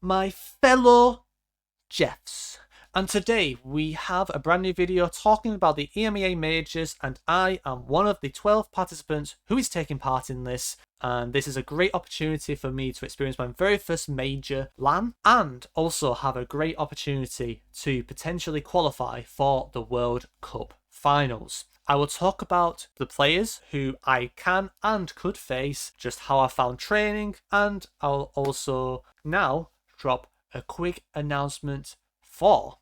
my fellow Jeffs. And today we have a brand new video talking about the Emea majors, and I am one of the 12 participants who is taking part in this. And this is a great opportunity for me to experience my very first major LAN, and also have a great opportunity to potentially qualify for the World Cup Finals. I will talk about the players who I can and could face, just how I found training, and I'll also now drop a quick announcement for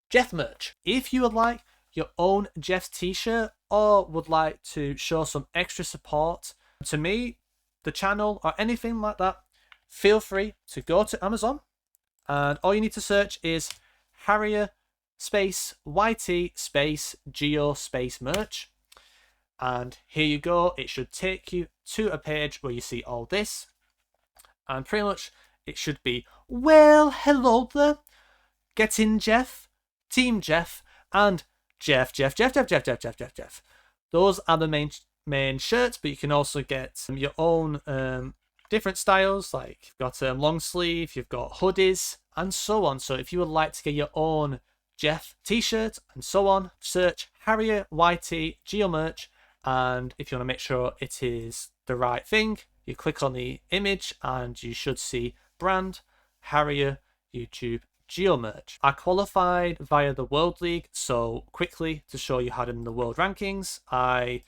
Jeff merch. If you would like your own Jeff's t-shirt or would like to show some extra support to me, the channel, or anything like that, feel free to go to Amazon, and all you need to search is Harrier space YT space Geo space merch, and here you go. It should take you to a page where you see all this, and pretty much it should be, well, hello there, get in Jeff, Team Jeff, and Jeff. Those are the main shirts, but you can also get your own different styles, like you've got long sleeve, you've got hoodies, and so on. So if you would like to get your own Jeff t-shirt and so on, search Harrier YT Geo merch, and if you want to make sure it is the right thing, you click on the image and you should see brand Harrier YouTube Geo merch. I qualified via the World League, so quickly to show you how in the world rankings, I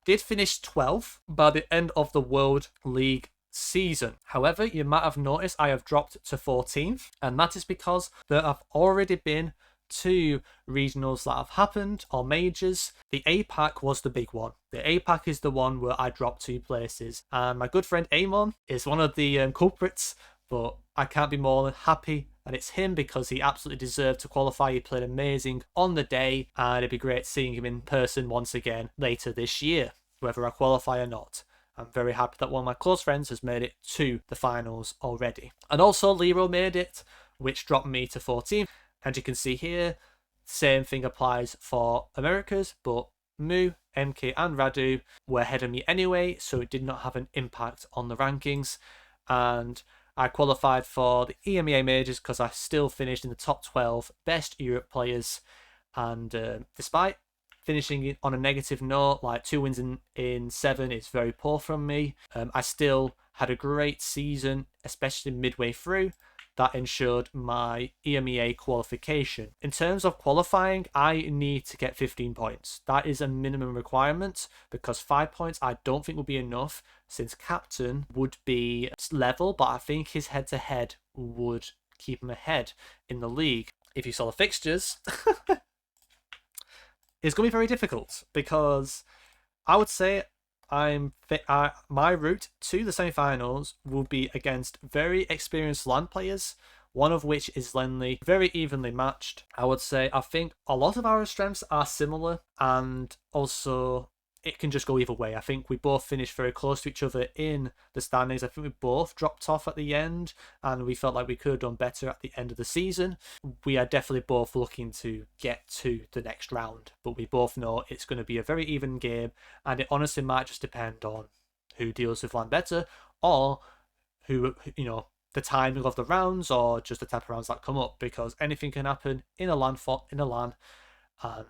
did finish 12th by the end of the World League season. However, you might have noticed I have dropped to 14th, and that is because there have already been 2 regionals that have happened, or majors. The APAC was the big one. The APAC is the one where I dropped 2 places, and my good friend Amon is one of the culprits, but I can't be more than happy that it's him, because he absolutely deserved to qualify. He played amazing on the day, and it'd be great seeing him in person once again later this year, whether I qualify or not. I'm very happy that one of my close friends has made it to the finals already. And also Lero made it, which dropped me to 14th. And you can see here, same thing applies for Americas, but Mu, MK and Radu were ahead of me anyway, so it did not have an impact on the rankings. And I qualified for the EMEA majors because I still finished in the top 12 best Europe players. And despite finishing on a negative note, like 2 wins in 7 is very poor from me, I still had a great season, especially midway through. That ensured my EMEA qualification. In terms of qualifying, I need to get 15 points. That is a minimum requirement, because 5 points I don't think will be enough, since Captain would be level, but I think his head-to-head would keep him ahead in the league. If you saw the fixtures, it's going to be very difficult, because I would say my route to the semi-finals will be against very experienced LAN players, one of which is Lenley, very evenly matched. I would say I think a lot of our strengths are similar, and also it can just go either way. I think we both finished very close to each other in the standings. I think we both dropped off at the end, and we felt like we could have done better at the end of the season. We are definitely both looking to get to the next round, but we both know it's going to be a very even game, and it honestly might just depend on who deals with LAN better, or who, you know, the timing of the rounds, or just the type of rounds that come up, because anything can happen in a LAN, and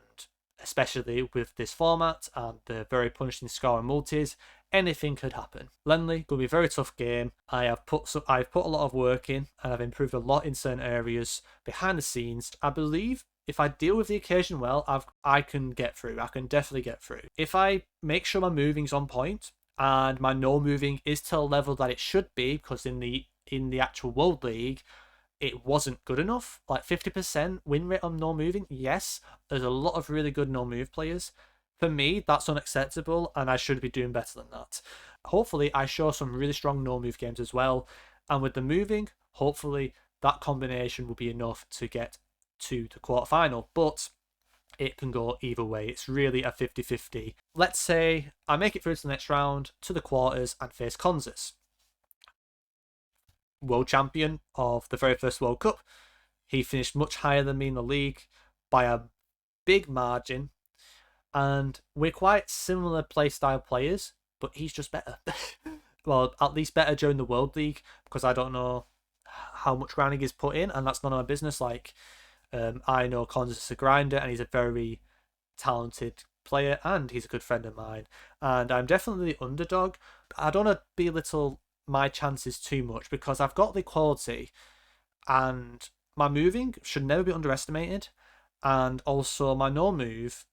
especially with this format and the very punishing score and multis, anything could happen. Lenley going to be a very tough game. I've put a lot of work in, and I've improved a lot in certain areas behind the scenes. I believe if I deal with the occasion well, I can get through. I can definitely get through. If I make sure my moving's on point and my no moving is to a level that it should be, because in the actual World League it wasn't good enough. Like 50% win rate on no moving, yes, there's a lot of really good no move players. For me, that's unacceptable, and I should be doing better than that. Hopefully I show some really strong no move games as well, and with the moving, hopefully that combination will be enough to get to the quarterfinal. But it can go either way. It's really a 50-50. Let's say I make it through to the next round, to the quarters, and face Konzis, world champion of the very first World Cup. He finished much higher than me in the league by a big margin, and we're quite similar playstyle players, but he's just better. well, at least better during the World League, because I don't know how much grinding is put in, and that's none of my business. Like, I know Cons is a grinder, and he's a very talented player, and he's a good friend of mine. And I'm definitely the underdog. I don't want to belittle my chances too much because I've got the quality, and my moving should never be underestimated. And also my no move,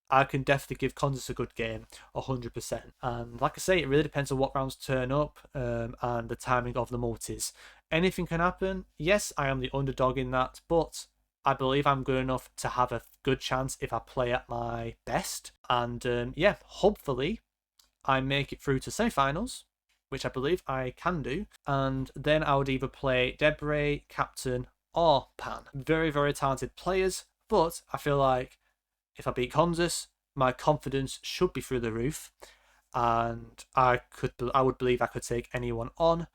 I can definitely give Consus a good game, 100%. And like I say, it really depends on what rounds turn up, and the timing of the multis. Anything can happen. Yes, I am the underdog in that, but I believe I'm good enough to have a good chance if I play at my best. And yeah, hopefully I make it through to semi-finals, which I believe I can do. And then I would either play Debray, Captain, or Pan. Very, very talented players, but I feel like if I beat Consus, my confidence should be through the roof, and I would believe I could take anyone on.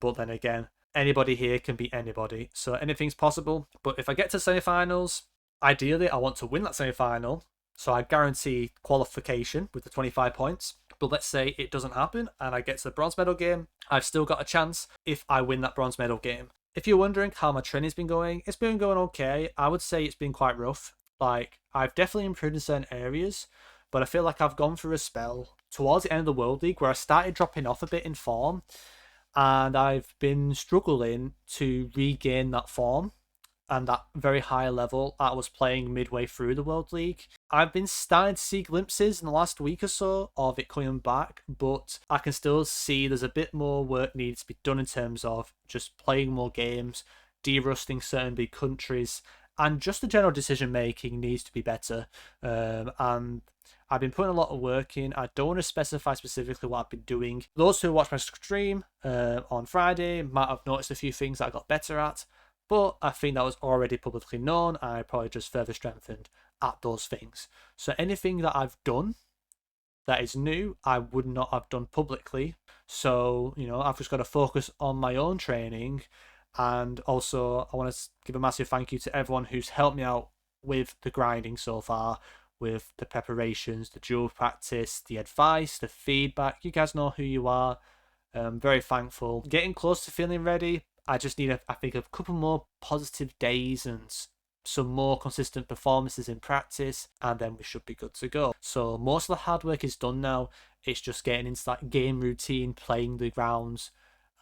But then again, anybody here can beat anybody, so anything's possible. But if I get to semi-finals, ideally I want to win that semi-final, so I guarantee qualification with the 25 points. But let's say it doesn't happen and I get to the bronze medal game, I've still got a chance if I win that bronze medal game. If you're wondering how my training's been going, it's been going okay. I would say it's been quite rough. Like, I've definitely improved in certain areas, but I feel like I've gone through a spell towards the end of the World League where I started dropping off a bit in form, and I've been struggling to regain that form and that very high level I was playing midway through the World League. I've been starting to see glimpses in the last week or so of it coming back, but I can still see there's a bit more work needs to be done in terms of just playing more games, de-rusting certain big countries, and just the general decision making needs to be better. And I've been putting a lot of work in. I don't want to specify specifically what I've been doing. Those who watch my stream on Friday might have noticed a few things that I got better at, but I think that was already publicly known. I probably just further strengthened at those things. So anything that I've done that is new, I would not have done publicly. So, I've just got to focus on my own training. And also, I want to give a massive thank you to everyone who's helped me out with the grinding so far, with the preparations, the dual practice, the advice, the feedback. You guys know who you are. I'm very thankful. Getting close to feeling ready. I just need, I think, a couple more positive days and some more consistent performances in practice, and then we should be good to go. So most of the hard work is done now. It's just getting into that game routine, playing the rounds,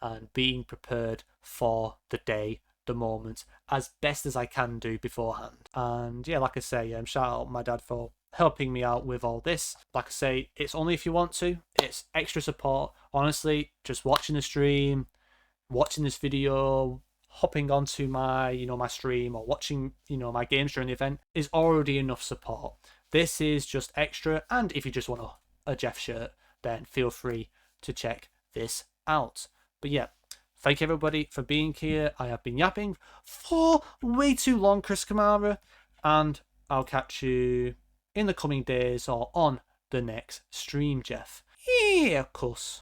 and being prepared for the day, the moment, as best as I can do beforehand. And yeah, like I say, shout out my dad for helping me out with all this. Like I say, it's only if you want to. It's extra support. Honestly, just watching the stream, watching this video, hopping onto my my stream, or watching my games during the event is already enough support. This is just extra, and if you just want a Jeff shirt, then feel free to check this out. But yeah, thank you everybody for being here. I have been yapping for way too long, Chris Kamara, and I'll catch you in the coming days or on the next stream, Jeff. Yeah, of course.